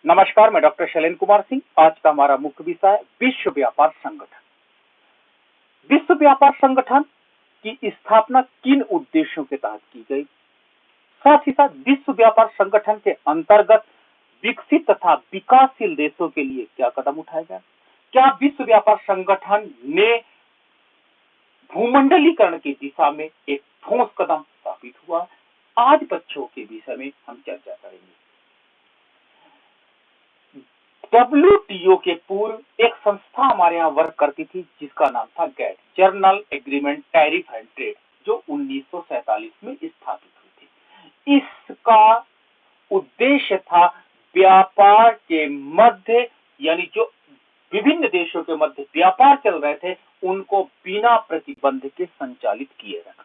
नमस्कार, मैं डॉक्टर शैलेंद्र कुमार सिंह। आज का हमारा मुख्य विषय है विश्व व्यापार संगठन। विश्व व्यापार संगठन की स्थापना किन उद्देश्यों के तहत की गई, साथ ही साथ विश्व व्यापार संगठन के अंतर्गत विकसित तथा विकासशील देशों के लिए क्या कदम उठाए गए, क्या विश्व व्यापार संगठन ने भूमंडलीकरण की दिशा में एक ठोस कदम स्थापित हुआ। आज बच्चों के विषय में हम चर्चा करेंगे। WTO के पूर्व एक संस्था हमारे यहाँ वर्क करती थी जिसका नाम था GATT, general agreement tariff and trade, जो 1947 में स्थापित हुई थी। इसका उद्देश्य था व्यापार के मध्य, यानी जो विभिन्न देशों के मध्य व्यापार चल रहे थे उनको बिना प्रतिबंध के संचालित किए रखना।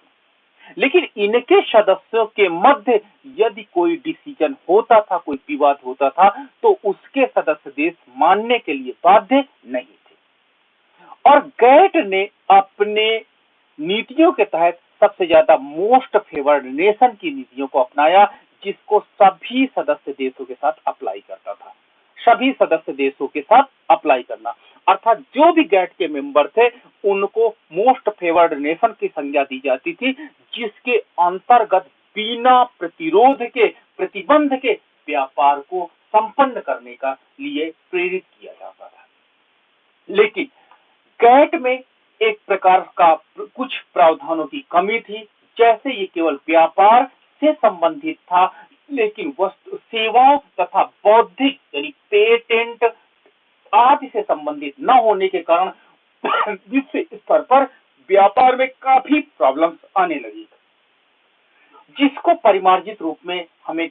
लेकिन इनके सदस्यों के मध्य यदि कोई डिसीजन होता था, कोई विवाद होता था, तो उसके सदस्य देश मानने के लिए बाध्य नहीं थे। और गैट ने अपने नीतियों के तहत सबसे ज्यादा मोस्ट फेवर्ड नेशन की नीतियों को अपनाया, जिसको सभी सदस्य देशों के साथ अप्लाई करता था। सभी सदस्य देशों के साथ अप्लाई करना अर्थात जो भी गैट के मेंबर थे उनको मोस्ट फेवर्ड नेशन की संज्ञा दी जाती थी, जिसके अंतर्गत बिना प्रतिरोध के, प्रतिबंध के व्यापार को संपन्न करने का लिए प्रेरित किया जाता था। लेकिन गैट में एक प्रकार का कुछ प्रावधानों की कमी थी, जैसे ये केवल व्यापार से संबंधित था, लेकिन वस्तु सेवाओं तथा बौद्धिक यानी पेटेंट आदि से संबंधित न होने के कारण विश्व स्तर पर व्यापार में काफी प्रॉब्लम्स आने लगी, जिसको परिमार्जित रूप में हमें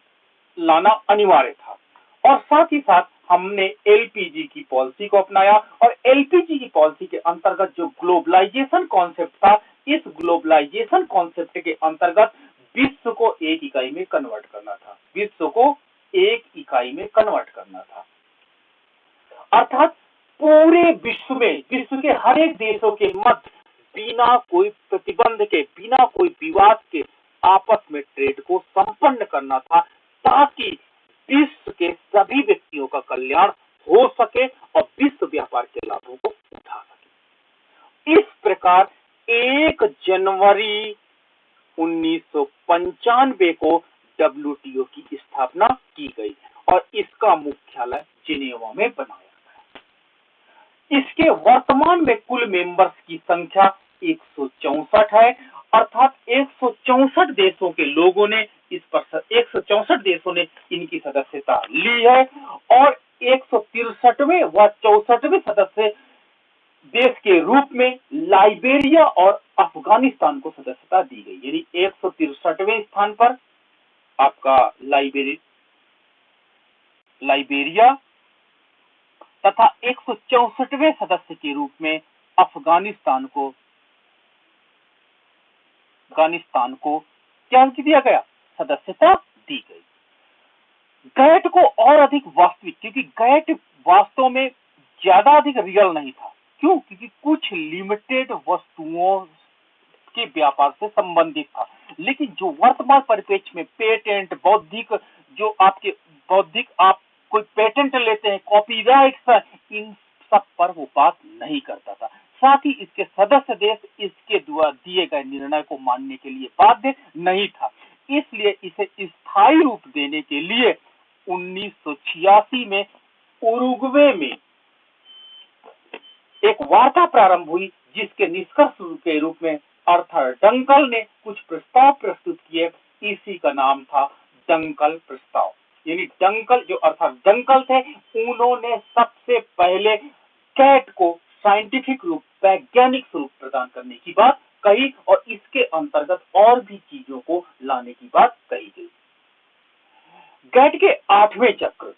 लाना अनिवार्य था। और साथ ही साथ हमने एलपीजी की पॉलिसी को अपनाया, और एलपीजी की पॉलिसी के अंतर्गत जो ग्लोबलाइजेशन कॉन्सेप्ट था, इस ग्लोबलाइजेशन कॉन्सेप्ट के अंतर्गत विश्व को एक इकाई में कन्वर्ट करना था, विश्व को एक इकाई में कन्वर्ट करना था। अर्थात पूरे विश्व में, विश्व के हर एक देशों के मध्य बिना कोई प्रतिबंध के, बिना कोई विवाद के आपस में ट्रेड को संपन्न करना था, ताकि विश्व के सभी व्यक्तियों का कल्याण हो सके और विश्व व्यापार के लाभों को उठा सके। इस प्रकार 1 जनवरी 1995 को WTO की स्थापना की गई और इसका मुख्यालय जिनेवा में बनाया गया। इसके वर्तमान में कुल मेंबर्स की संख्या 164 है, अर्थात 164 देशों के लोगों ने इस पर 164 देशों ने इनकी सदस्यता ली है, और 163वें व 64वें सदस्य देश के रूप में लाइबेरिया और अफगानिस्तान को सदस्यता दी गई। यानी 163वें स्थान पर आपका लाइबेरिया तथा 164वें सदस्य के रूप में अफगानिस्तान को क्या दिया गया, सदस्यता दी गई। गैट को और अधिक वास्तविक, क्योंकि गैट वास्तव में ज्यादा अधिक रियल नहीं था। क्यों? क्योंकि कुछ लिमिटेड वस्तुओं के व्यापार से संबंधित था, लेकिन जो वर्तमान परिप्रेक्ष्य में पेटेंट, बौद्धिक, जो आपके बौद्धिक आप कोई पेटेंट लेते हैं, कॉपीराइट, इन सब पर वो बात नहीं करता था। साथ ही इसके सदस्य देश इसके द्वारा दिए गए निर्णय को मानने के लिए बाध्य नहीं था। इसलिए इसे स्थायी रूप देने के लिए 1986 में उरुग्वे में एक वार्ता प्रारंभ हुई, जिसके निष्कर्ष के रूप में आर्थर डंकल ने कुछ प्रस्ताव प्रस्तुत किए। इसी का नाम था डंकल प्रस्ताव। यानी डंकल, जो आर्थर डंकल थे, उन्होंने सबसे पहले गैट को साइंटिफिक रूप, वैज्ञानिक स्वरूप प्रदान करने की बात कही, और इसके अंतर्गत और भी चीजों को लाने की बात कही गई। गैट के 8वें चक्र,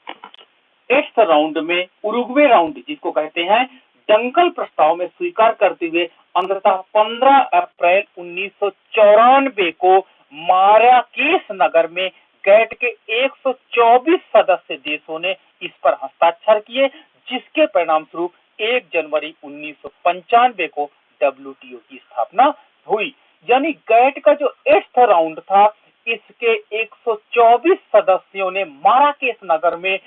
8th राउंड में, उरुग्वे राउंड जिसको कहते हैं, डंकल प्रस्ताव में स्वीकार करते हुए अंततः 15 अप्रैल 1994 को माराकेश नगर में गैट के 124 सदस्य देशों ने इस पर हस्ताक्षर किए, जिसके परिणाम स्वरूप 1 जनवरी 1995 को WTO की स्थापना हुई। यानी गैट का जो 8th राउंड था, इसके 124 सदस्यों ने माराकेश नगर में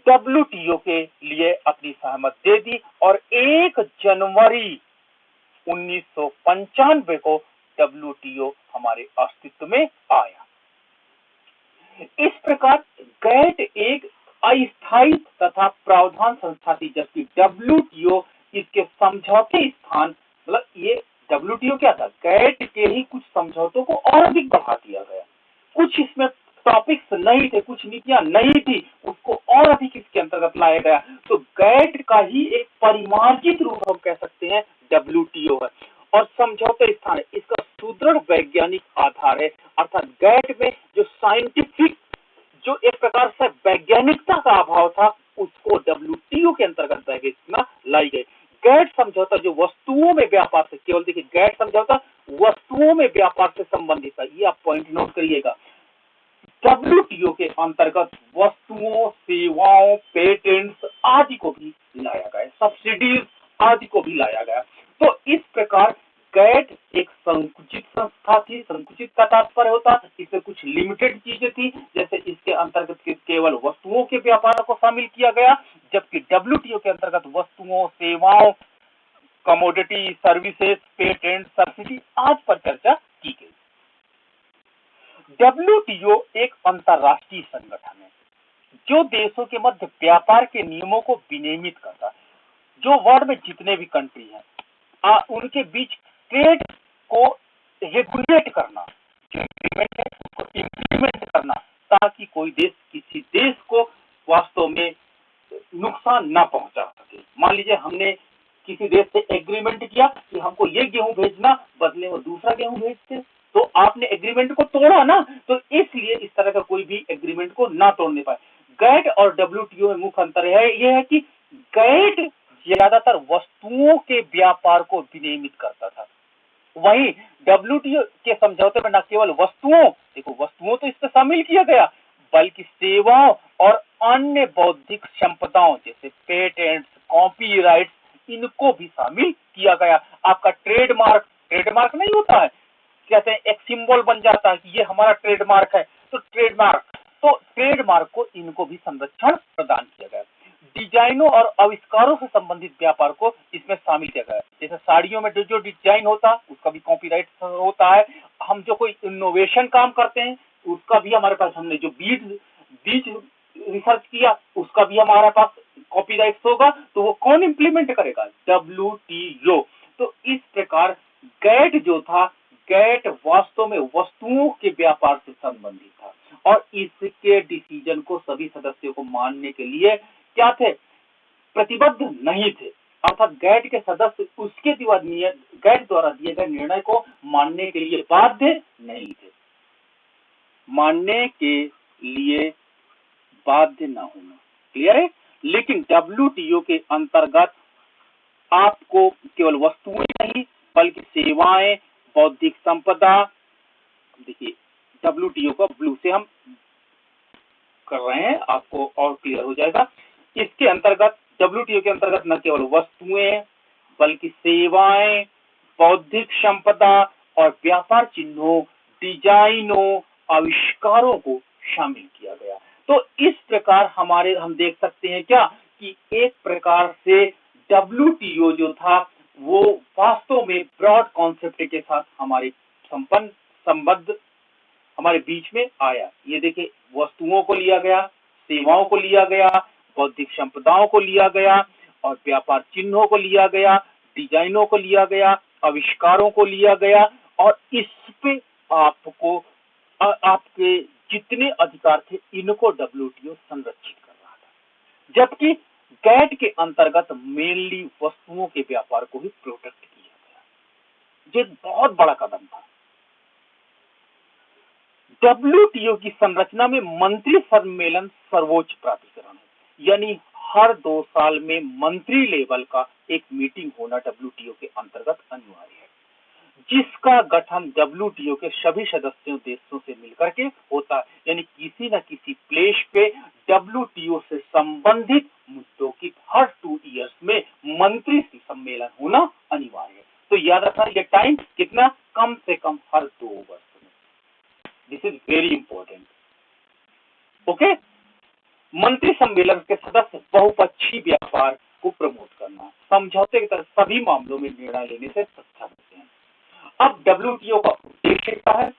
डब्ल्यूटीओ के लिए अपनी सहमत दे दी और 1 जनवरी 1995 को डब्ल्यूटीओ हमारे अस्तित्व में आया। इस प्रकार गैट एक अस्थायी तथा प्रावधान संस्था थी, जबकि डब्ल्यूटीओ इसके समझौते स्थान, मतलब ये डब्ल्यूटीओ क्या था, गैट के ही कुछ समझौतों को और अधिक बढ़ा दिया गया। कुछ इसमें टॉपिक्स नहीं थे, कुछ नीतियां नहीं थी, उसको और अधिक इसके अंतर्गत लाया गया। तो गैट का ही एक परिमार्जित रूप हम कह सकते हैं डब्ल्यूटीओ है। और समझौते स्थान है, इसका सुदृढ़ वैज्ञानिक आधार है, अर्थात गैट में जो साइंटिफिक, जो एक प्रकार से वैज्ञानिकता का अभाव था, उसको डब्ल्यूटीओ के अंतर्गत वैज्ञानिकता लाई गई। गैट समझौता जो वस्तुओं में व्यापार से, केवल देखिए गैट समझौता वस्तुओं में व्यापार से संबंधित था, ये आप पॉइंट नोट करिएगा। डब्ल्यूटीओ के अंतर्गत वस्तुओं, सेवाओं, पेटेंट्स आदि को भी लाया गया, सब्सिडीज आदि को भी लाया गया। तो इस प्रकार गैट एक संकुचित संस्था थी। संकुचित का तात्पर्य होता, इसमें कुछ लिमिटेड चीजें थी, जैसे इसके अंतर्गत केवल वस्तुओं के व्यापार को शामिल किया गया, जबकि डब्ल्यूटीओ के अंतर्गत वस्तुओं, सेवाओं, कमोडिटी, सर्विसेज, पेटेंट, सब्सिडी आदि पर चर्चा की गई। डब्ल्यूटीओ एक अंतरराष्ट्रीय संगठन है जो देशों के मध्य व्यापार के नियमों को विनियमित करता है। जो वर्ल्ड में जितने भी कंट्री हैं, उनके बीच ट्रेड को रेगुलेट करना, उसको इम्प्लीमेंट करना, ताकि कोई देश किसी देश को वास्तव में नुकसान ना पहुंचा सके। मान लीजिए हमने किसी देश से एग्रीमेंट किया कि हमको ये गेहूं भेजना, बदले में दूसरा गेहूं भेजते, तो आपने एग्रीमेंट को तोड़ा ना, तो इसलिए इस तरह का कोई भी एग्रीमेंट को ना तोड़ने पाए। गैट और डब्ल्यूटीओ में मुख्य अंतर है यह है कि गैट ज्यादातर वस्तुओं के व्यापार को विनियमित करता था, वहीं डब्ल्यूटीओ के समझौते में न केवल वस्तुओं, देखो वस्तुओं तो इसमें शामिल किया गया, बल्कि सेवाओं और अन्य बौद्धिक संपदाओं जैसे पेटेंट्स, कॉपीराइट्स, इनको भी शामिल किया गया। आपका ट्रेडमार्क नहीं होता है, कहते हैं एक सिंबल बन जाता है कि ये हमारा ट्रेडमार्क है, तो ट्रेडमार्क को इनको भी संरक्षण प्रदान किया गया। डिजाइनों और आविष्कारों से संबंधित व्यापार को इसमें शामिल किया गया है। जैसे साड़ियों में जो डिजाइन होता है उसका भी कॉपीराइट होता है। हम जो कोई इनोवेशन काम करते हैं उसका भी हमारे पास, हमने जो बीज रिसर्च किया उसका भी हमारे पास कॉपीराइट होगा, तो वो कौन इंप्लीमेंट करेगा, डब्ल्यूटीओ। तो इस प्रकार गैट जो था, गैट वास्तव में वस्तुओं के व्यापार से संबंधित था और इसके डिसीजन को सभी सदस्यों को मानने के लिए क्या थे, प्रतिबद्ध नहीं थे, अर्थात गैट के सदस्य उसके गैट द्वारा दिए गए निर्णय को मानने के लिए बाध्य नहीं थे, मानने के लिए बाध्य न होना, क्लियर है। लेकिन डब्ल्यूटीओ के अंतर्गत आपको केवल वस्तुएं नहीं बल्कि सेवाएं, बौद्धिक संपदा, देखिए डब्ल्यूटीओ को ब्लू से हम कर रहे हैं, आपको और क्लियर हो जाएगा। इसके अंतर्गत डब्ल्यूटीओ के अंतर्गत न केवल वस्तुएं बल्कि सेवाएं, बौद्धिक संपदा और व्यापार चिन्हों, डिजाइनों, आविष्कारों को शामिल किया गया। तो इस प्रकार हम देख सकते हैं क्या कि एक प्रकार से डब्ल्यूटीओ जो था वो वास्तव में ब्रॉड कॉन्सेप्ट के साथ हमारे संबद्ध हमारे बीच में आया। ये देखिए वस्तुओं को लिया गया, सेवाओं को लिया गया, बौद्धिक संपदाओं को लिया गया और व्यापार चिन्हों को लिया गया, डिजाइनों को लिया गया, आविष्कारों को लिया गया और इस पे आपको आपके जितने अधिकार थे इनको डब्ल्यूटीओ संरक्षित कर रहा था, जबकि गैट के अंतर्गत मेनली वस्तुओं के व्यापार को ही प्रोटेक्ट किया गया। ये बहुत बड़ा कदम था। डब्ल्यूटीओ की संरचना में मंत्री सम्मेलन सर्वोच्च प्राधिकरण है, यानी हर 2 साल में मंत्री लेवल का एक मीटिंग होना डब्ल्यूटीओ के अंतर्गत अनिवार्य है, जिसका गठन डब्ल्यूटीओ के सभी सदस्यों देशों से मिलकर के होता है। यानी किसी न किसी प्लेस पे डब्ल्यूटीओ से संबंधित मुद्दों की हर 2 इयर्स में मंत्री सम्मेलन होना अनिवार्य है। तो याद रखना ये टाइम कितना, कम से कम हर 2 वर्ष में। This is very important. Okay, मंत्री सम्मेलन के सदस्य बहुपक्षीय व्यापार को प्रमोट करना, समझौते की तरह सभी मामलों में निर्णय लेने से सक्षम होते हैं। अब डब्ल्यूटीओ का उद्देश्य क्या है?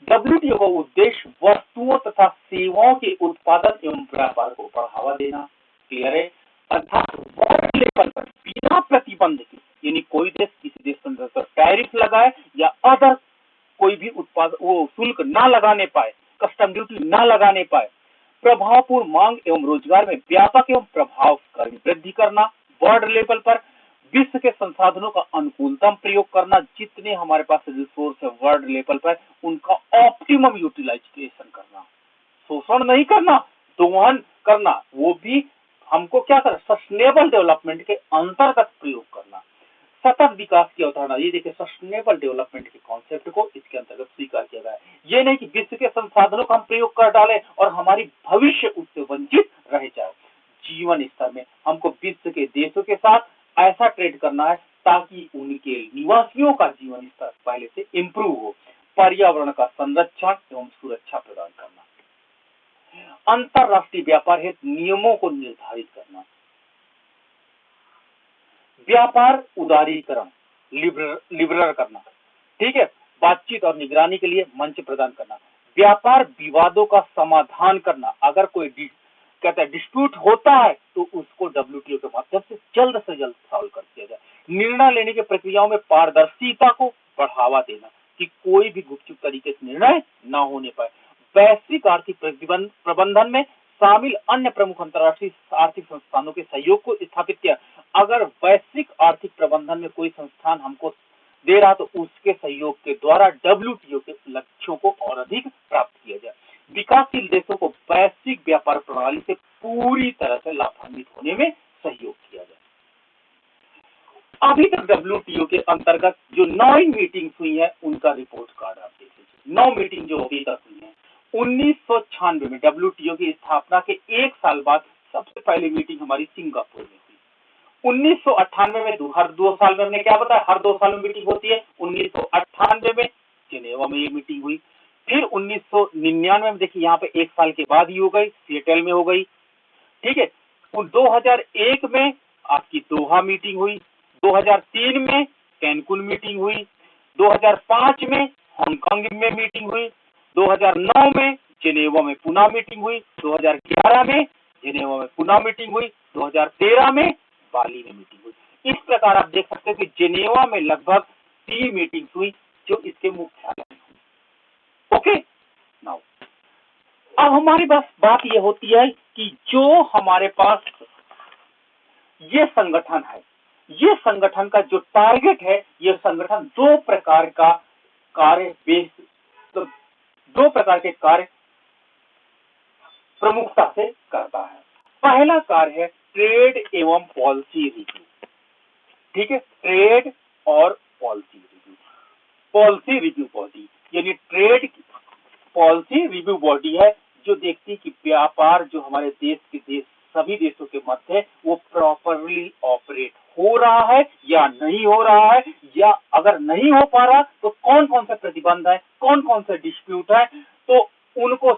डब्ल्यूटीओ का उद्देश्य वस्तुओं तथा सेवाओं के उत्पादन एवं व्यापार को बढ़ावा देना, क्लियर है, अर्थात वर्ल्ड लेवल पर बिना प्रतिबंध के, यानी कोई देश किसी देश पर टैरिफ लगाए या अदर कोई भी उत्पाद वो शुल्क ना लगाने पाए, कस्टम ड्यूटी ना लगाने पाए, प्रभावपूर्ण मांग एवं रोजगार में व्यापक एवं प्रभावकारी वृद्धि करना, वर्ल्ड लेवल पर विश्व के संसाधनों का अनुकूलतम प्रयोग करना, जितने हमारे पास रिसोर्स है वर्ल्ड लेवल पर उनका ऑप्टिमम यूटिलाइजेशन करना, शोषण नहीं करना, दोहन करना, वो भी हमको क्या करना, सस्टेनेबल डेवलपमेंट के अंतर्गत प्रयोग करना, सतत विकास की अवधारणा, ये देखिए सस्टेनेबल डेवलपमेंट के कॉन्सेप्ट को इसके अंतर्गत स्वीकार किया गया है। ये नहीं कि विश्व के संसाधनों का हम प्रयोग कर डालें और हमारी भविष्य उससे वंचित रह जाए। जीवन स्तर में हमको विश्व के देशों के साथ ऐसा ट्रेड करना है ताकि उनके निवासियों का जीवन स्तर पहले से इंप्रूव हो, पर्यावरण का संरक्षण एवं सुरक्षा प्रदान करना, अंतरराष्ट्रीय व्यापार हेतु नियमों को निर्धारित करना, व्यापार उदारीकरण लिबरल करना, ठीक है, बातचीत और निगरानी के लिए मंच प्रदान करना, व्यापार विवादों का समाधान करना, अगर कोई कहता है डिस्प्यूट होता है तो उसको डब्ल्यूटीओ के माध्यम से जल्द सॉल्व कर दिया जाए, निर्णय लेने की प्रक्रियाओं में पारदर्शिता को बढ़ावा देना कि कोई भी गुपचुप तरीके से निर्णय न होने पाए, वैश्विक आर्थिक प्रबंधन में शामिल अन्य प्रमुख अंतर्राष्ट्रीय आर्थिक संस्थानों के सहयोग को स्थापित किया, अगर वैश्विक आर्थिक प्रबंधन में कोई संस्थान हमको दे रहा तो उसके सहयोग के द्वारा डब्ल्यूटीओ के लक्ष्यों को और अधिक प्राप्त किया जाए, विकासशील देशों को वैश्विक व्यापार प्रणाली से पूरी तरह से लाभान्वित होने में सहयोग किया जाए। अभी तक डब्ल्यूटीओ के अंतर्गत जो 9 मीटिंग्स हुई है उनका रिपोर्ट कार्ड आप देख लीजिए। 9 मीटिंग जो अभी तक हुई है, 1996 में डब्ल्यूटीओ की स्थापना के 1 साल बाद सबसे पहली मीटिंग हमारी सिंगापुर में हुई। 1998 में हर 2 साल में, हमने क्या बताया, हर 2 साल में मीटिंग होती है। 1998 में जिनेवा में ये मीटिंग हुई। फिर 1999 में देखिए यहाँ पे 1 साल के बाद ही हो गई, सिएटल में हो गई, ठीक है। 2001 में आपकी दोहा मीटिंग हुई, 2003 में कैनकुन मीटिंग हुई, 2005 में हांगकांग में मीटिंग हुई, 2009 में जिनेवा में पुनः मीटिंग हुई, 2011 में जिनेवा में पुनः मीटिंग हुई, 2013 में बाली में मीटिंग हुई। इस प्रकार आप देख सकते हैं कि जिनेवा में लगभग 3 मीटिंग हुई जो इसके मुख्यालय में हुई। ओके, नाउ अब हमारी बस बात यह होती है कि जो हमारे पास ये संगठन है, ये संगठन का जो टारगेट है, ये संगठन 2 प्रकार का कार्य तो 2 प्रकार के कार्य प्रमुखता से करता है। पहला कार्य है ट्रेड एवं पॉलिसी रिव्यू, ठीक है, ट्रेड और policy review. Policy review body यानी ट्रेड पॉलिसी रिव्यू बॉडी है जो देखती है कि व्यापार जो हमारे देश के सभी देशों के मध्य है वो प्रॉपरली ऑपरेट हो रहा है या नहीं हो रहा है, या अगर नहीं हो पा रहा तो कौन कौन से प्रतिबंध है, कौन कौन से डिस्प्यूट है, तो उनको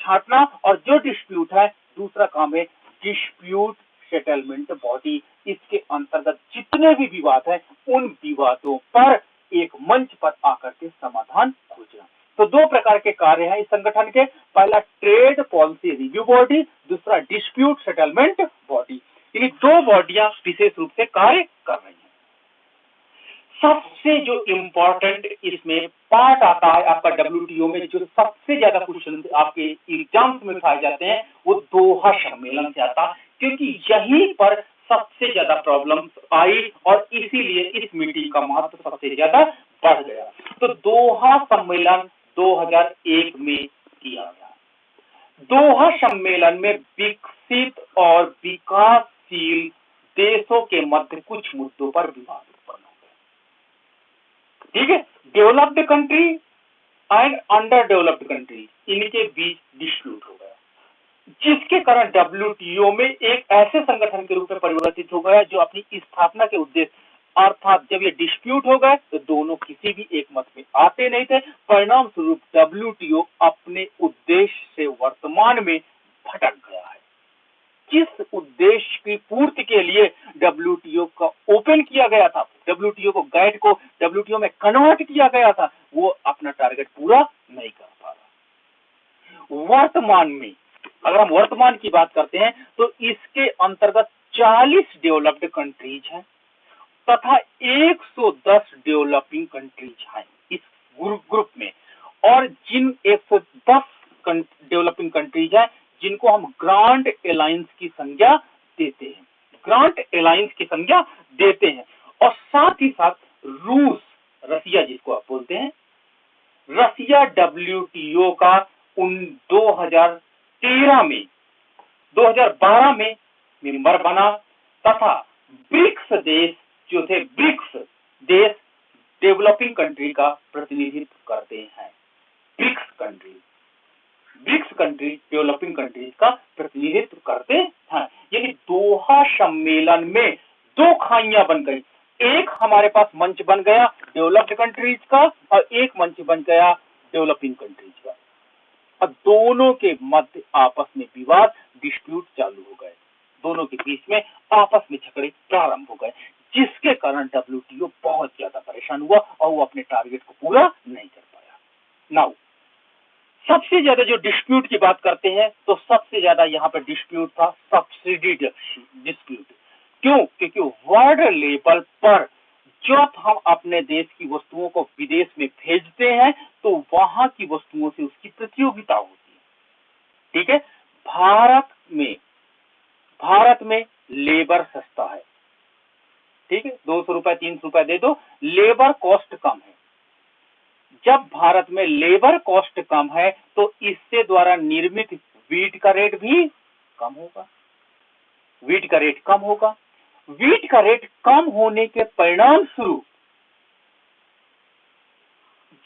छांटना। और जो डिस्प्यूट है, दूसरा काम है डिस्प्यूट सेटलमेंट बॉडी। इसके अंतर्गत जितने भी विवाद है उन विवादों पर एक मंच पर आकर के समाधान खोजना। तो 2 प्रकार के कार्य हैं इस संगठन के, पहला ट्रेड पॉलिसी रिव्यू बॉडी, दूसरा डिस्प्यूट सेटलमेंट बॉडी। इन 2 बॉडियां विशेष रूप से कार्य कर रही हैं। सबसे जो इम्पोर्टेंट इसमें पार्ट आता है आपका डब्ल्यूटीओ में, जो सबसे ज्यादा क्वेश्चन आपके एग्जाम्स में उठाए जाते हैं, वो दोहा सम्मेलन से आता, क्योंकि यहीं पर सबसे ज्यादा प्रॉब्लम आई और इसीलिए इस मीटिंग का महत्व सबसे ज्यादा बढ़ गया। तो दोहा सम्मेलन 2001 में किया गया। दोहा सम्मेलन में विकसित और विकासशील देशों के मध्य कुछ मुद्दों पर विवाद उत्पन्न हो गया, ठीक है। Developed country and under developed country, इनके बीच डिस्प्यूट हो गया, जिसके कारण डब्ल्यूटीओ में एक ऐसे संगठन के रूप में परिवर्तित हो गया जो अपनी स्थापना के उद्देश्य, अर्थात जब ये डिस्प्यूट हो गए तो दोनों किसी भी एक मत में आते नहीं थे। परिणाम स्वरूप डब्ल्यूटीओ अपने उद्देश्य से वर्तमान में भटक गया। उद्देश्य की पूर्ति के लिए डब्ल्यूटीओ का ओपन किया गया था, डब्ल्यूटीओ को गैट को डब्ल्यूटीओ में कन्वर्ट किया गया था, वो अपना टारगेट पूरा नहीं कर पा रहा। वर्तमान में अगर हम वर्तमान की बात करते हैं तो इसके अंतर्गत 40 डेवलप्ड कंट्रीज हैं तथा 110 डेवलपिंग कंट्रीज हैं इस ग्रुप में। और जिन 110 डेवलपिंग कंट्रीज हैं जिनको हम ग्रांड अलायंस की संज्ञा देते हैं, ग्रांड अलायंस की संज्ञा देते हैं। और साथ ही साथ रूस, रसिया जिसको आप बोलते हैं, रसिया डब्ल्यूटीओ का 2013 में 2012 में मेंबर बना तथा ब्रिक्स देश जो थे, ब्रिक्स देश डेवलपिंग कंट्री का प्रतिनिधित्व करते हैं। ब्रिक्स कंट्री डेवलपिंग कंट्रीज का प्रतिनिधित्व करते हैं। यानी दोहा सम्मेलन में दो खाइयां बन गई, एक हमारे पास मंच बन गया डेवलप्ड कंट्रीज का और एक मंच बन गया डेवलपिंग कंट्रीज का। अब दोनों के मध्य आपस में विवाद, डिस्प्यूट चालू हो गए, दोनों के बीच में आपस में झगड़े प्रारंभ हो गए, जिसके कारण डब्ल्यूटीओ बहुत ज्यादा परेशान हुआ और वो अपने टारगेट को पूरा नहीं कर पाया। नाउ सबसे ज्यादा जो डिस्प्यूट की बात करते हैं तो सबसे ज्यादा यहाँ पर डिस्प्यूट था सब्सिडी डिस्प्यूट। क्यों? क्योंकि वर्ल्ड लेवल पर जब हम अपने देश की वस्तुओं को विदेश में भेजते हैं तो वहां की वस्तुओं से उसकी प्रतियोगिता होती है। ठीक है, भारत में लेबर सस्ता है, ठीक है, 200 रुपए 300 रुपए दे दो, लेबर कॉस्ट कम है। जब भारत में लेबर कॉस्ट कम है तो इससे द्वारा निर्मित वीट का रेट भी कम होगा, वीट का रेट कम होगा। वीट का रेट कम होने के परिणाम स्वरूप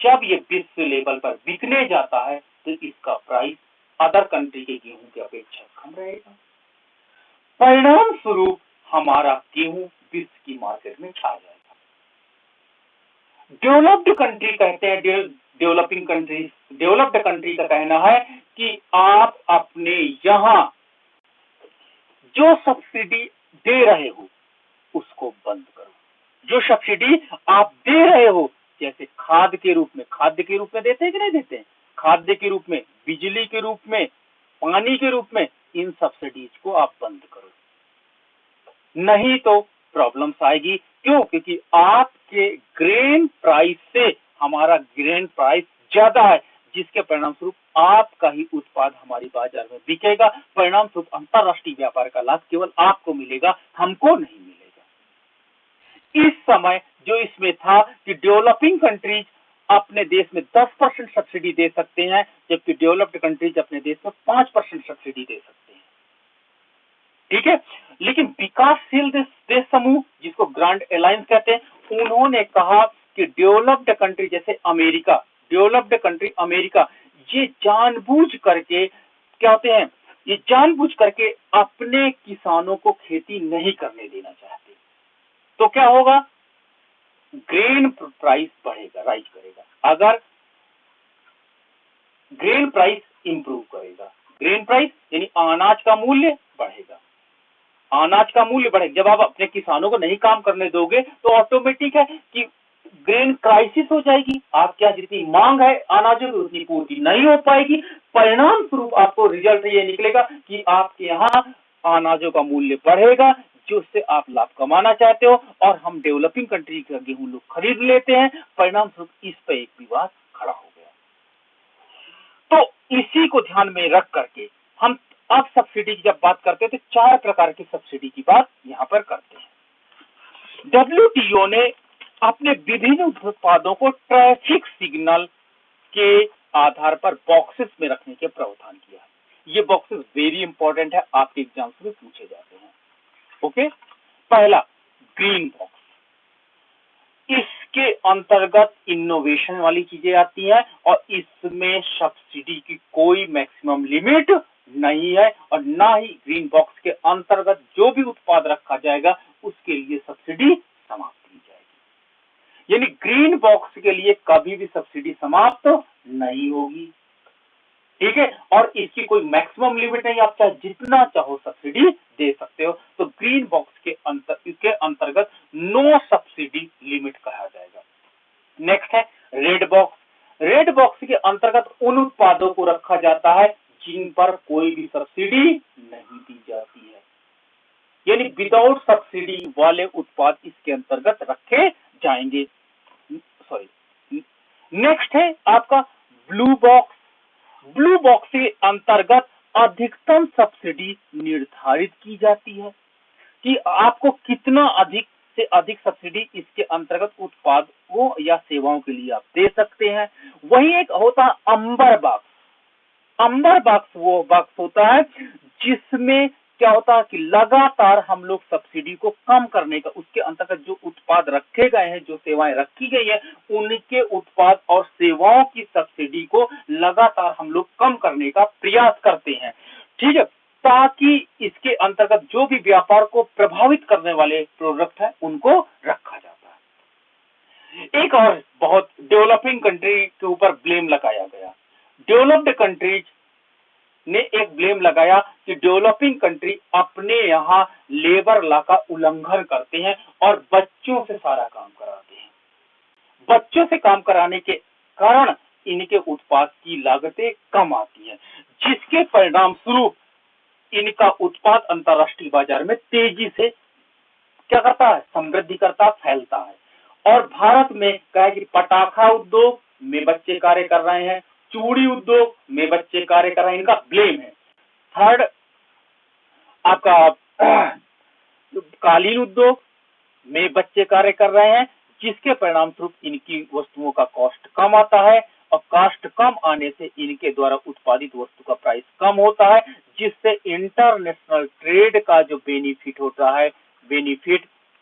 जब ये विश्व लेवल पर बिकने जाता है तो इसका प्राइस अदर कंट्री के गेहूं की अपेक्षा कम रहेगा। परिणाम स्वरूप हमारा गेहूं विश्व की मार्केट में छा जाएगा। डेवलप्ड कंट्री कहते हैं, डेवलपिंग कंट्री, डेवलप्ड कंट्री का कहना है कि आप अपने यहां जो सब्सिडी दे रहे हो उसको बंद करो। जो सब्सिडी आप दे रहे हो, जैसे खाद के रूप में देते हैं कि नहीं देते हैं, खाद्य के रूप में, बिजली के रूप में, पानी के रूप में, इन सब्सिडीज को आप बंद करो, नहीं तो प्रॉब्लम्स आएगी। क्यों? क्योंकि आपके ग्रेन प्राइस से हमारा ग्रेन प्राइस ज्यादा है, जिसके परिणाम स्वरूप आपका ही उत्पाद हमारी बाजार में बिकेगा। परिणाम स्वरूप अंतरराष्ट्रीय व्यापार का लाभ केवल आपको मिलेगा, हमको नहीं मिलेगा। इस समय जो इसमें था कि डेवलपिंग कंट्रीज अपने देश में 10% सब्सिडी दे सकते हैं, जबकि डेवलप्ड कंट्रीज अपने देश में 5% सब्सिडी दे सकते हैं। ठीक है, लेकिन विकासशील देश समूह जिसको ग्रांड अलायंस कहते हैं, उन्होंने कहा कि डेवलप्ड कंट्री जैसे अमेरिका, डेवलप्ड कंट्री अमेरिका, ये जानबूझ करके क्या होते हैं, ये जानबूझ करके अपने किसानों को खेती नहीं करने देना चाहते। तो क्या होगा, ग्रेन प्राइस बढ़ेगा, राइज करेगा। अगर ग्रेन प्राइस इंप्रूव करेगा, ग्रेन प्राइस यानी अनाज का मूल्य बढ़ेगा, अनाज का मूल्य बढ़ेगा। जब आप अपने किसानों को नहीं काम करने दोगे तो ऑटोमेटिक है कि ग्रेन क्राइसिस हो जाएगी, आपके यहाँ जितनी मांग है अनाजों की उतनी पूर्ति नहीं हो पाएगी। परिणाम स्वरूप आपको रिजल्ट ये निकलेगा कि आपके यहाँ अनाजों का मूल्य बढ़ेगा, जिससे आप लाभ कमाना चाहते हो, और हम डेवलपिंग कंट्री का गेहूं लोग खरीद लेते हैं। परिणाम स्वरूप इस पर एक विवाद खड़ा हो गया। तो इसी को ध्यान में रख करके हम अब सब्सिडी की जब बात करते हैं तो 4 प्रकार की सब्सिडी की बात यहां पर करते हैं। डब्ल्यूटीओ ने अपने विभिन्न उत्पादों को ट्रैफिक सिग्नल के आधार पर बॉक्सेस में रखने के प्रावधान किया। ये बॉक्सेस वेरी इंपॉर्टेंट है, आपके एग्जाम्स में पूछे जाते हैं। ओके, पहला ग्रीन बॉक्स, इसके अंतर्गत इनोवेशन वाली चीजें आती हैं और इसमें सब्सिडी की कोई मैक्सिमम लिमिट नहीं है, और ना ही ग्रीन बॉक्स के अंतर्गत जो भी उत्पाद रखा जाएगा उसके लिए सब्सिडी समाप्त की जाएगी। यानी ग्रीन बॉक्स के लिए कभी भी सब्सिडी समाप्त नहीं होगी। ठीक है, और इसकी कोई मैक्सिमम लिमिट नहीं, आप चाहे जितना चाहो सब्सिडी दे सकते हो। तो ग्रीन बॉक्स के अंतर्गत नो सब्सिडी लिमिट कहा जाएगा। नेक्स्ट है रेड बॉक्स। रेड बॉक्स के अंतर्गत उन उत्पादों को रखा जाता है जिन पर कोई भी सब्सिडी नहीं दी जाती है, यानी विदाउट सब्सिडी वाले उत्पाद इसके अंतर्गत रखे जाएंगे। सॉरी, नेक्स्ट है आपका ब्लू बॉक्स। ब्लू बॉक्स के अंतर्गत अधिकतम सब्सिडी निर्धारित की जाती है कि आपको कितना अधिक से अधिक सब्सिडी इसके अंतर्गत उत्पादों या सेवाओं के लिए आप दे सकते हैं। वही एक होता है अंबर बॉक्स। अंबर बॉक्स वो बॉक्स होता है जिसमें क्या होता है कि लगातार हम लोग सब्सिडी को कम करने का, उसके अंतर्गत जो उत्पाद रखे गए हैं, जो सेवाएं रखी गई है, उनके उत्पाद और सेवाओं की सब्सिडी को लगातार हम लोग कम करने का प्रयास करते हैं। ठीक है, ताकि इसके अंतर्गत जो भी व्यापार को प्रभावित करने वाले प्रोडक्ट है उनको रखा जाता है। एक और बहुत डेवलपिंग कंट्री के ऊपर ब्लेम लगाया गया। डेवलप्ड कंट्रीज ने एक ब्लेम लगाया कि डेवलपिंग कंट्री अपने यहाँ लेबर लॉ का उल्लंघन करते हैं और बच्चों से सारा काम कराते हैं। बच्चों से काम कराने के कारण इनके उत्पाद की लागतें कम आती हैं, जिसके परिणाम स्वरूप इनका उत्पाद अंतरराष्ट्रीय बाजार में तेजी से क्या करता है, समृद्धि करता, फैलता है। और भारत में क्या है कि पटाखा उद्योग में बच्चे कार्य कर रहे हैं, चूड़ी उद्योग में बच्चे कार्य कर रहे हैं, इनका ब्लेम है। थर्ड आपका कालीन उद्योग में बच्चे कार्य कर रहे हैं, जिसके परिणाम स्वरूप इनकी वस्तुओं का कॉस्ट कम आता है और कॉस्ट कम आने से इनके द्वारा उत्पादित वस्तु का प्राइस कम होता है, जिससे इंटरनेशनल ट्रेड का जो बेनिफिट होता है,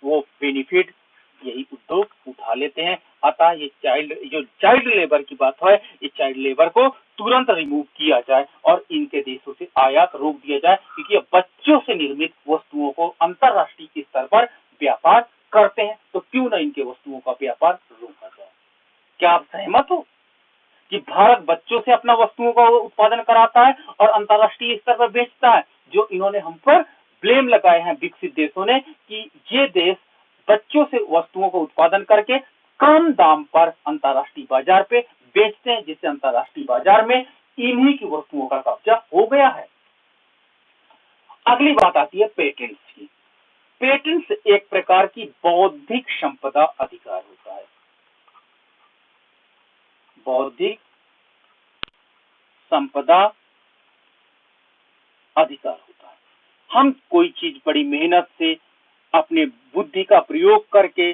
वो बेनिफिट यही उद्योग उठा लेते हैं। अतः ये चाइल्ड लेबर की बात है, ये चाइल्ड लेबर को तुरंत रिमूव किया जाए और इनके देशों से आयात रोक दिया जाए, क्योंकि ये बच्चों से निर्मित वस्तुओं को अंतरराष्ट्रीय स्तर पर व्यापार करते हैं, तो क्यों न इनके वस्तुओं का व्यापार रोका जाए। क्या आप सहमत हो कि भारत बच्चों से अपना वस्तुओं का उत्पादन कराता है और अंतरराष्ट्रीय स्तर पर बेचता है? जो इन्होंने हम पर ब्लेम लगाए हैं विकसित देशों ने कि ये देश बच्चों से वस्तुओं का उत्पादन करके कम दाम पर अंतरराष्ट्रीय बाजार पे बेचते हैं, जिससे अंतरराष्ट्रीय बाजार में इन्हीं की वस्तुओं का कब्जा हो गया है। अगली बात आती है पेटेंट्स की। पेटेंट्स एक प्रकार की बौद्धिक संपदा अधिकार होता है। बौद्धिक संपदा अधिकार होता है। हम कोई चीज बड़ी मेहनत से अपने बुद्धि का प्रयोग करके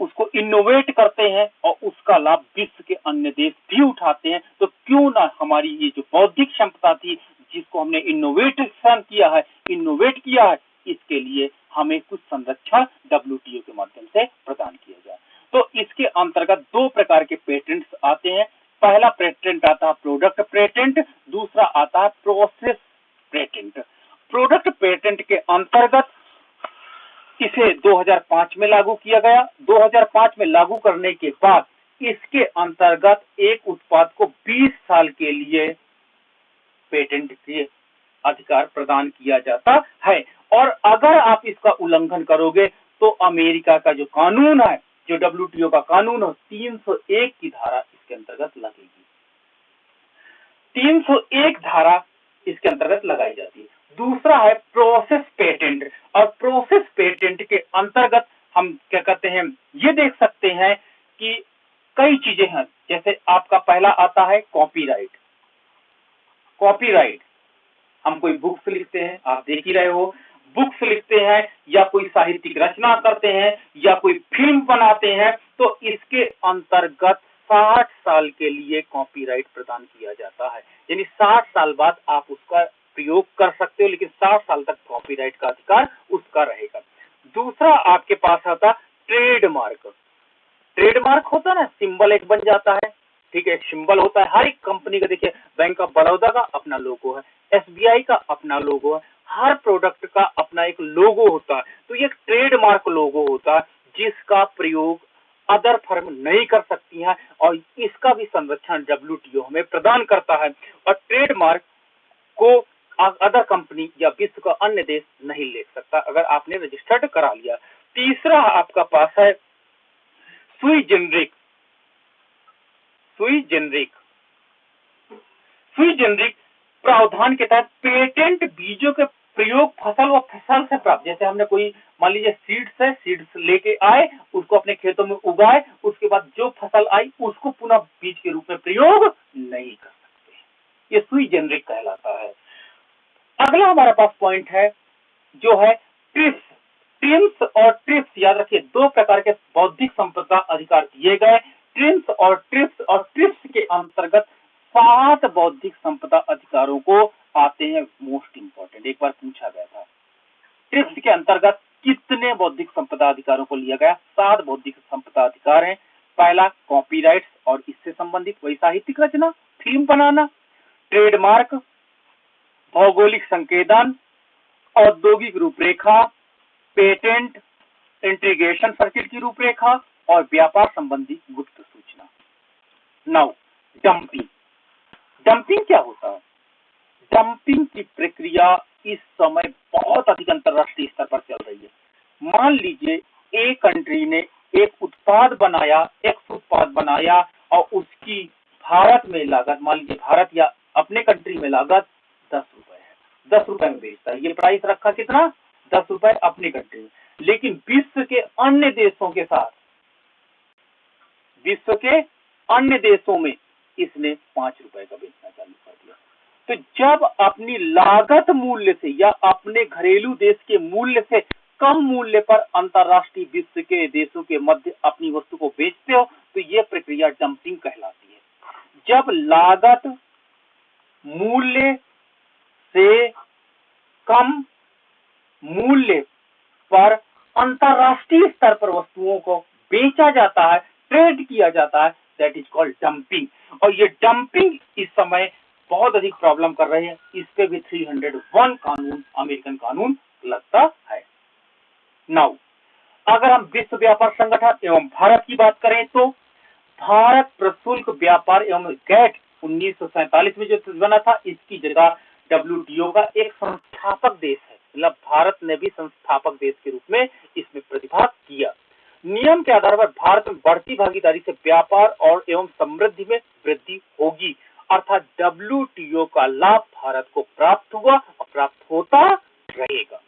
उसको इनोवेट करते हैं और उसका लाभ विश्व के अन्य देश भी उठाते हैं, तो क्यों ना हमारी ये जो बौद्धिक संपदा थी, जिसको हमने इनोवेट किया है, इसके लिए हमें कुछ संरक्षण WTO के माध्यम से प्रदान किया जाए। तो इसके अंतर्गत दो प्रकार के पेटेंट्स आते हैं। पहला पेटेंट आता है प्रोडक्ट पेटेंट, दूसरा आता है प्रोसेस पेटेंट। प्रोडक्ट पेटेंट के अंतर्गत इसे 2005 में लागू किया गया। 2005 में लागू करने के बाद इसके अंतर्गत एक उत्पाद को 20 साल के लिए पेटेंट के अधिकार प्रदान किया जाता है, और अगर आप इसका उल्लंघन करोगे तो अमेरिका का जो कानून है, जो WTO का कानून है, 301 की धारा इसके अंतर्गत लगेगी। 301 धारा इसके अंतर्गत लगाई जाती है। दूसरा है प्रोसेस पेटेंट, और प्रोसेस पेटेंट के अंतर्गत हम क्या कहते हैं, ये देख सकते हैं कि कई चीजें हैं। जैसे आपका पहला आता है कॉपीराइट। कॉपीराइट, हम कोई बुक्स लिखते हैं, आप देख ही रहे हो, बुक्स लिखते हैं या कोई साहित्यिक रचना करते हैं या कोई फिल्म बनाते हैं, तो इसके अंतर्गत 60 साल के लिए कॉपीराइट प्रदान किया जाता है। यानी 60 साल बाद आप उसका प्रयोग कर सकते हो, लेकिन 60 साल तक कॉपीराइट का अधिकार उसका रहेगा। दूसरा आपके पास आता ट्रेडमार्क। ट्रेडमार्क होता है ना, सिंबल एक बन जाता है, ठीक है, एक सिंबल होता है हर एक कंपनी का। देखिए, बैंक ऑफ बड़ौदा का अपना लोगो है, SBI का अपना लोगो है, हर प्रोडक्ट का अपना एक लोगो होता है। तो ये ट्रेडमार्क लोगो होता है जिसका प्रयोग अदर फर्म नहीं कर सकती हैं और इसका भी संरक्षण WTO हमें प्रदान करता है और ट्रेडमार्क को अदर कंपनी या विश्व का अन्य देश नहीं ले सकता अगर आपने रजिस्टर्ड करा लिया। तीसरा आपका पास है सुई जेनरिक। सुई जेनरिक प्रावधान के तहत पेटेंट बीजों के प्रयोग फसल व फसल से प्राप्त, जैसे हमने कोई मान लीजिए सीड्स लेके आए, उसको अपने खेतों में उगाए, उसके बाद जो फसल आई उसको पुनः बीज के रूप में प्रयोग नहीं कर सकते। ये सुई जेनरिक कहलाता है। अगला हमारे पास पॉइंट है जो है ट्रिप्स। ट्रिम्स और ट्रिप्स, याद रखिए, दो प्रकार के बौद्धिक संपदा अधिकार दिए गए, ट्रिम्स और ट्रिप्स। और ट्रिप्स के अंतर्गत 7 बौद्धिक संपदा अधिकारों को आते हैं। मोस्ट इंपॉर्टेंट, एक बार पूछा गया था ट्रिप्स के अंतर्गत कितने बौद्धिक संपदा अधिकारों को लिया गया। 7 बौद्धिक संपदा अधिकार हैं। पहला कॉपीराइट्स और इससे संबंधित वही साहित्यिक रचना, फिल्म बनाना, ट्रेडमार्क, भौगोलिक संकेतन, औद्योगिक रूपरेखा, पेटेंट, इंटीग्रेशन सर्किट की रूपरेखा और व्यापार संबंधी गुप्त सूचना। Now dumping. डंपिंग क्या होता है? डंपिंग की प्रक्रिया इस समय बहुत अधिक अंतरराष्ट्रीय स्तर पर चल रही है। मान लीजिए एक कंट्री ने एक उत्पाद बनाया और उसकी भारत में लागत, मान लीजिए भारत या अपने कंट्री में लागत 10 रुपए है, 10 रुपए में बेचता है। ये प्राइस रखा कितना? 10 रुपए अपनी कंट्री में। लेकिन विश्व के अन्य देशों में इसने 5 रुपए का बेचना चालू कर दिया। तो जब अपनी लागत मूल्य से या अपने घरेलू देश के मूल्य से कम मूल्य पर अंतरराष्ट्रीय विश्व के देशों के मध्य अपनी वस्तु को बेचते हो तो यह प्रक्रिया डंपिंग कहलाती है। जब लागत मूल्य से कम मूल्य पर अंतरराष्ट्रीय स्तर पर वस्तुओं को बेचा जाता है, ट्रेड किया जाता है, दैट इज कॉल्ड डंपिंग। और ये डंपिंग इस समय बहुत अधिक प्रॉब्लम कर रहे हैं। इस पे भी 301 कानून, अमेरिकन कानून लगता है। नाउ अगर हम विश्व व्यापार संगठन एवं भारत की बात करें तो भारत प्रशुल्क व्यापार एवं गैट 1947 में जो बना था, इसकी जगह WTO का एक संस्थापक देश है। मतलब भारत ने भी संस्थापक देश के रूप में इसमें प्रतिभाग किया। नियम के आधार पर भारत में बढ़ती भागीदारी से व्यापार और एवं समृद्धि में वृद्धि होगी, अर्थात WTO का लाभ भारत को प्राप्त हुआ और प्राप्त होता रहेगा।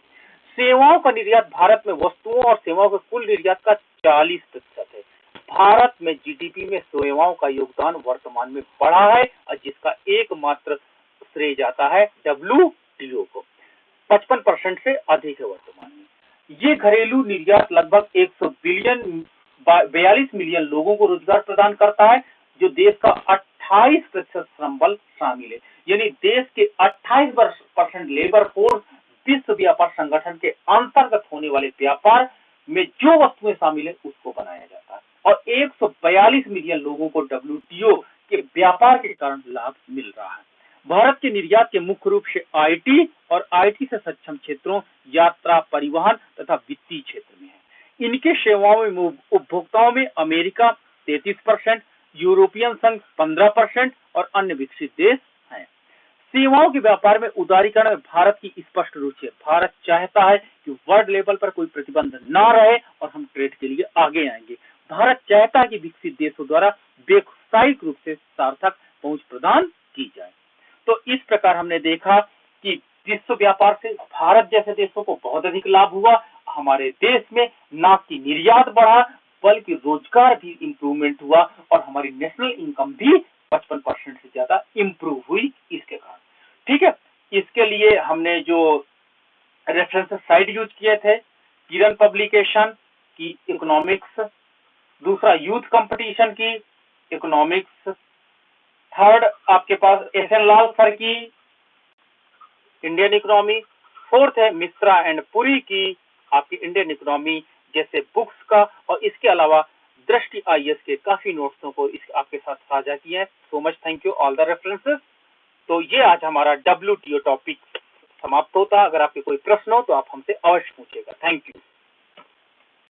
सेवाओं का निर्यात भारत में वस्तुओं और सेवाओं के कुल निर्यात का 40% है। भारत में GDP में सेवाओं का योगदान वर्तमान में बढ़ा है और जिसका एकमात्र श्रेय जाता है WTO को। 55% से अधिक है वर्तमान में। ये घरेलू निर्यात लगभग 142 मिलियन लोगों को रोजगार प्रदान करता है, जो देश का 28% श्रम बल शामिल है। यानी देश के 28% लेबर फोर्स विश्व व्यापार संगठन के अंतर्गत होने वाले व्यापार में जो वस्तुएं शामिल है उसको बनाया जाता है और 142 मिलियन लोगों को WTO के व्यापार के कारण लाभ मिल रहा है। भारत के निर्यात के मुख्य रूप से IT और IT से सक्षम क्षेत्रों, यात्रा, परिवहन तथा वित्तीय क्षेत्र में है। इनके सेवाओं में उपभोक्ताओं में अमेरिका 33%, यूरोपियन संघ 15% और अन्य विकसित देश हैं। सेवाओं के व्यापार में उदारीकरण में भारत की स्पष्ट रुचि है। भारत चाहता है कि वर्ल्ड लेवल पर कोई प्रतिबंध ना रहे और हम ट्रेड के लिए आगे आएंगे। भारत चाहता है कि विकसित देशों द्वारा व्यावसायिक रूप से सार्थक पहुंच प्रदान की जाए। तो इस प्रकार हमने देखा कि विश्व व्यापार से भारत जैसे देशों को बहुत अधिक लाभ हुआ। हमारे देश में न कि निर्यात बढ़ा बल्कि रोजगार भी इंप्रूवमेंट हुआ और हमारी नेशनल इनकम भी 55% से ज्यादा इंप्रूव हुई इसके कारण। ठीक है, इसके लिए हमने जो रेफरेंस साइट यूज किए थे, किरण पब्लिकेशन की इकोनॉमिक्स, दूसरा यूथ कंपटीशन की इकोनॉमिक्स, थर्ड आपके पास SN लाल सर की इंडियन इकोनॉमी, फोर्थ है मिश्रा एंड पुरी की आपकी इंडियन इकोनॉमी जैसे बुक्स का, और इसके अलावा दृष्टि IAS के काफी नोट्सों को आपके साथ साझा किए हैं। So much thank you all the references. तो ये आज हमारा WTO टॉपिक समाप्त होता है। अगर आपके कोई प्रश्न हो तो आप हमसे अवश्य पूछिएगा। Thank you.